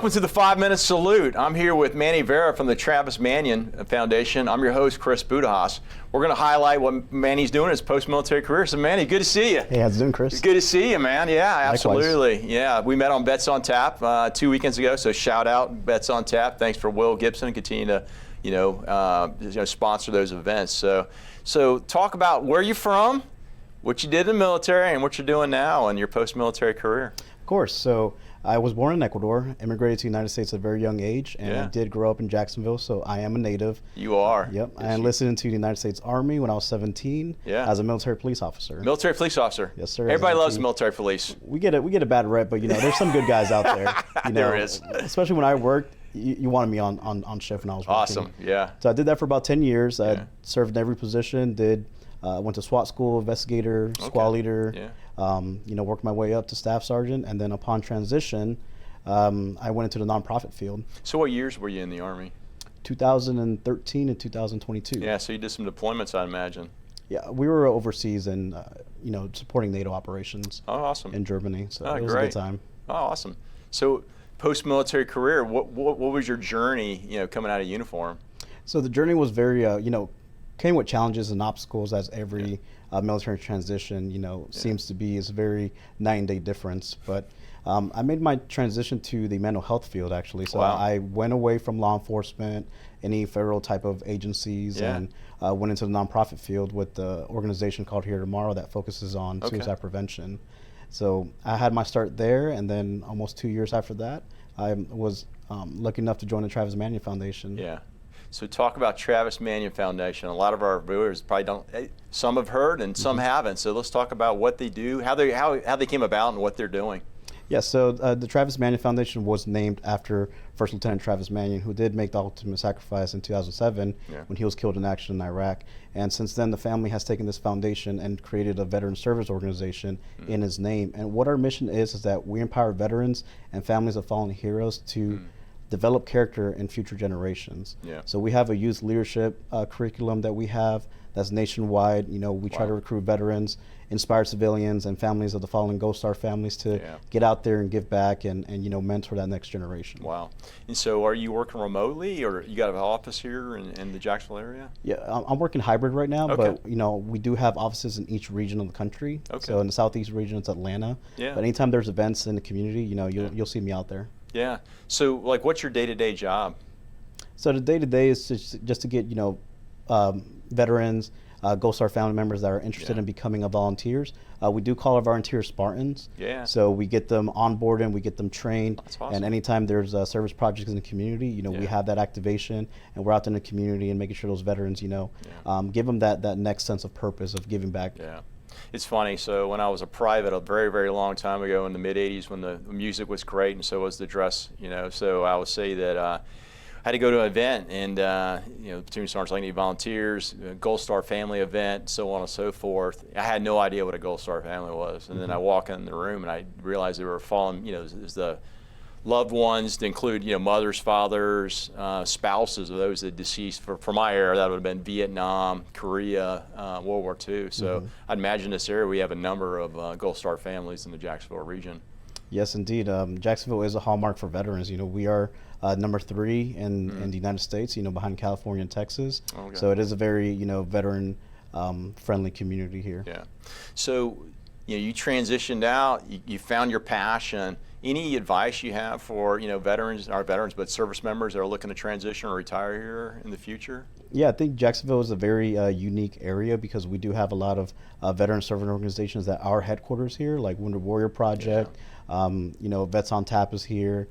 Welcome to the 5-Minute Salute. I'm here with Manny Vera from the Travis Manion Foundation. I'm your host, Chris Budihas. We're going to highlight what Manny's doing in his post-military career. So, Manny, good to see you. Hey, how's it doing, Chris? Good to see you, man. Yeah, absolutely. Likewise. Yeah, we met on Bets on Tap 2 weekends ago. So, shout out Bets on Tap. Thanks for Will Gibson. Continue to sponsor those events. So, talk about where you're from, what you did in the military, and what you're doing now in your post-military career. Of course. So I was born in Ecuador, immigrated to the United States at a very young age, and I did grow up in Jacksonville, so I am a native. You are? Yep. I enlisted into the United States Army when I was 17 as a military police officer. Military police officer? Yes, sir. Everybody loves military police. We get a bad rep, but there's some good guys out there. There is. Especially when I worked, you wanted me on shift when I was working. Awesome, yeah. So I did that for about 10 years. I served in every position, went to SWAT school, investigator, squad leader, worked my way up to staff sergeant, and then upon transition, I went into the nonprofit field. So what years were you in the Army? 2013 and 2022. Yeah, so you did some deployments, I imagine. Yeah, we were overseas and supporting NATO operations. Oh, awesome. In Germany, so it was great. a good time. Oh, awesome. So post-military career, what was your journey, coming out of uniform? So the journey was very, came with challenges and obstacles, as every military transition, seems to be. Is a very night and day difference. But I made my transition to the mental health field, actually. So I went away from law enforcement, any federal type of agencies, and went into the nonprofit field with the organization called Here Tomorrow that focuses on suicide prevention. So I had my start there, and then almost 2 years after that, I was lucky enough to join the Travis Manion Foundation. Yeah. So talk about Travis Manion Foundation. A lot of our viewers probably don't. Some have heard and some haven't. So let's talk about what they do, how they came about, and what they're doing. Yeah. So the Travis Manion Foundation was named after First Lieutenant Travis Manion, who did make the ultimate sacrifice in 2007 when he was killed in action in Iraq. And since then, the family has taken this foundation and created a veteran service organization in his name. And what our mission is that we empower veterans and families of fallen heroes to develop character in future generations. So we have a youth leadership curriculum that we have that's nationwide. We try to recruit veterans, inspire civilians and families of the fallen Gold Star families to get out there and give back and mentor that next generation. Wow. And so are you working remotely, or you got an office here in the Jacksonville area? Yeah, I'm working hybrid right now, but we do have offices in each region of the country. So in the Southeast region, it's Atlanta. But anytime there's events in the community, you'll see me out there. Yeah. So, what's your day-to-day job? So the day-to-day is just to get, veterans, Gold Star family members that are interested in becoming volunteers. We do call our volunteers Spartans. So we get them on board and we get them trained. That's awesome. And anytime there's service projects in the community, we have that activation, and we're out in the community and making sure those veterans, give them that next sense of purpose of giving back. Yeah. It's funny, so when I was a private a very, very long time ago in the mid-'80s, when the music was great and so was the dress, so I would say that I had to go to an event, and platoon sergeants like need volunteers, Gold Star family event, so on and so forth. I had no idea what a Gold Star family was, and then I walk in the room and I realized they were fallen, as the loved ones to include, mothers, fathers, spouses of those that deceased. For my era, that would have been Vietnam, Korea, World War II. So I'd imagine this area we have a number of Gold Star families in the Jacksonville region. Yes, indeed. Jacksonville is a hallmark for veterans. We are number 3 in the United States, behind California and Texas. So it is a very, veteran friendly community here. Yeah. So, you transitioned out, you found your passion. Any advice you have for veterans, but service members that are looking to transition or retire here in the future? Yeah, I think Jacksonville is a very unique area because we do have a lot of veteran service organizations that are headquarters here, like Wounded Warrior Project. Vets on Tap is here.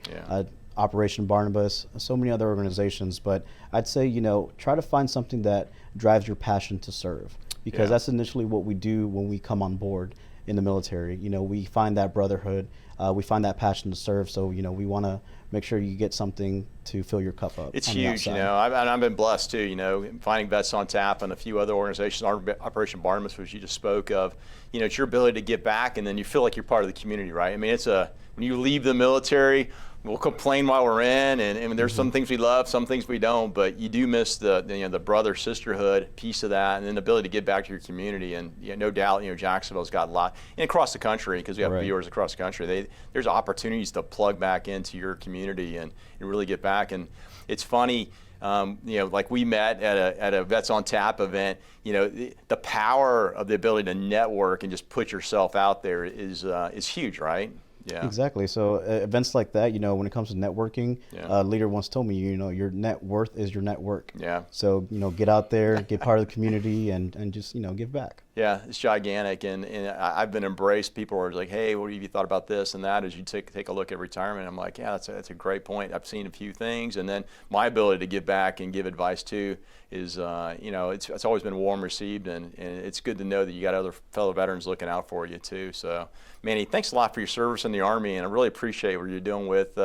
Operation Barnabas, so many other organizations. But I'd say try to find something that drives your passion to serve, because that's initially what we do when we come on board in the military. We find that brotherhood, we find that passion to serve. So we want to make sure you get something to fill your cup up. It's huge, I've been blessed too, finding Vets on Tap and a few other organizations, Operation Barnabas, which you just spoke of. It's your ability to give back, and then you feel like you're part of the community, right? I mean, when you leave the military, we'll complain while we're in, and there's some things we love, some things we don't, but you do miss the brother sisterhood piece of that, and then the ability to get back to your community. And no doubt, Jacksonville's got a lot, and across the country, because we have viewers across the country. There's opportunities to plug back into your community and really get back. And it's funny. Like we met at a Vets on Tap event, the power of the ability to network and just put yourself out there is huge, right? Yeah. Exactly. So events like that, when it comes to networking, a leader once told me, your net worth is your network. Yeah. So, get out there, get part of the community, and just, give back. Yeah, it's gigantic, and I've been embraced. People are like, "Hey, what have you thought about this and that?" As you take a look at retirement, I'm like, "Yeah, that's a great point. I've seen a few things, and then my ability to give back and give advice too is, it's always been warm received, and it's good to know that you got other fellow veterans looking out for you too." So, Manny, thanks a lot for your service in the Army, and I really appreciate what you're doing with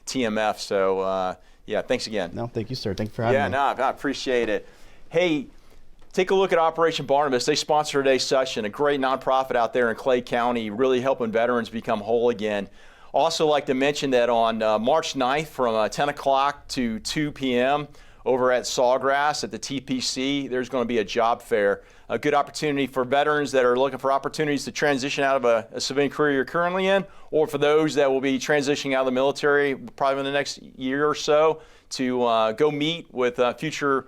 TMF. So, yeah, thanks again. No, thank you, sir. Thank you for having me. Yeah, no, I appreciate it. Hey. Take a look at Operation Barnabas. They sponsor today's session, a great nonprofit out there in Clay County, really helping veterans become whole again. Also like to mention that on March 9th from 10 o'clock to 2 p.m. over at Sawgrass at the TPC, there's going to be a job fair. A good opportunity for veterans that are looking for opportunities to transition out of a civilian career you're currently in, or for those that will be transitioning out of the military probably in the next year or so to go meet with future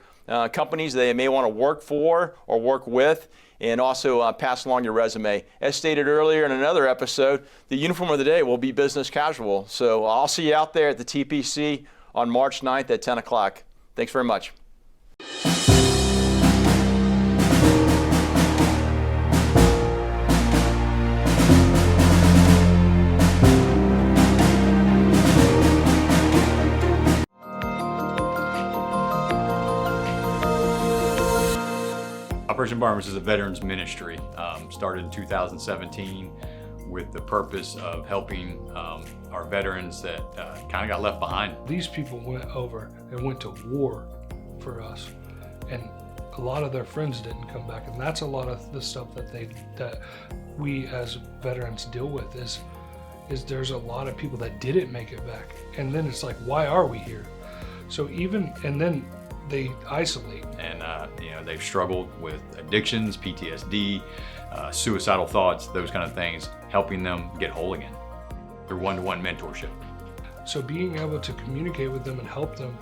companies they may want to work for or work with, and also pass along your resume. As stated earlier in another episode, the uniform of the day will be business casual. So I'll see you out there at the TPC on March 9th at 10 o'clock. Thanks very much. Operation Barnabas is a veterans ministry, started in 2017 with the purpose of helping our veterans that kind of got left behind. These people went over and went to war for us, and a lot of their friends didn't come back, and that's a lot of the stuff that we as veterans deal with is there's a lot of people that didn't make it back, and then it's like, why are we here? So and then they isolate. And they've struggled with addictions, PTSD, suicidal thoughts, those kind of things, helping them get whole again through one-to-one mentorship. So being able to communicate with them and help them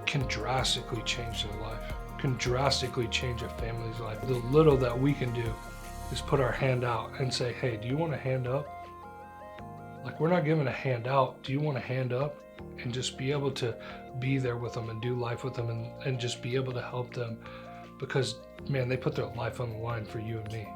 can drastically change their life, can drastically change a family's life. The little that we can do is put our hand out and say, hey, do you want a hand up? Like, we're not giving a hand out. Do you want a hand up? And just be able to be there with them and do life with them and just be able to help them, because, man, they put their life on the line for you and me.